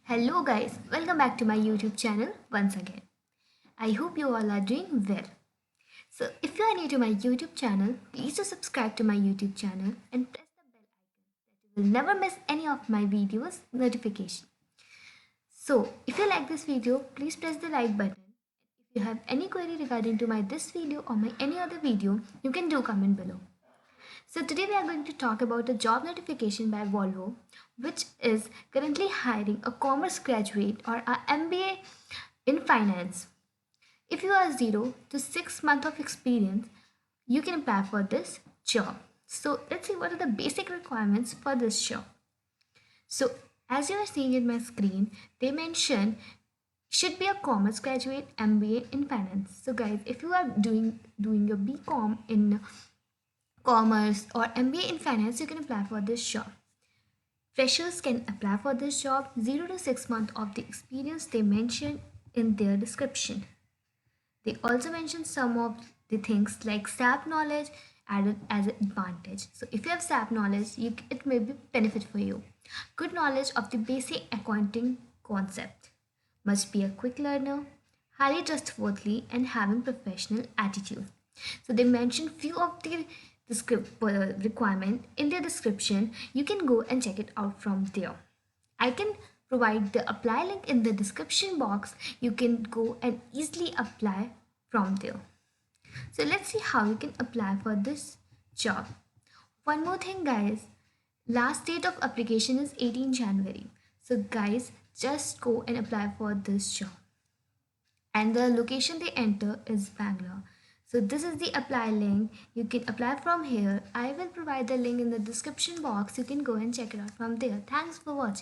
Hello guys, welcome back to my YouTube channel once again. I hope you all are doing well. So if you are new to my YouTube channel, please do subscribe to my YouTube channel and press the bell icon that you will never miss any of my videos notification. So if you like this video, please press the like button. If you have any query regarding to my this video or my any other video, you can do comment below. So today we are going to talk about a job notification by Volvo, which is currently hiring a commerce graduate or a MBA in finance. If you are 0 to 6 months of experience, you can apply for this job. So let's see what are the basic requirements for this job. So as you are seeing in my screen, they mention should be a commerce graduate MBA in finance. So guys, if you are doing your BCom in commerce or MBA in finance, you can apply for this job. Freshers can apply for this job 0 to 6 months of the experience they mention in their description. They also mention some of the things like SAP knowledge added as an advantage. So if you have SAP knowledge, it may be benefit for you. Good knowledge of the basic accounting concept. Must be a quick learner, highly trustworthy and having professional attitude. So they mention few of the requirement in their description. You can go and check it out from there. I can provide the apply link in the description box. You can go and easily apply from there. So let's see how you can apply for this job. One more thing guys, last date of application is 18 January. So guys, just go and apply for this job. And the location they enter is Bangalore. So this is the apply link. You can apply from here. I will provide the link in the description box. You can go and check it out from there. Thanks for watching.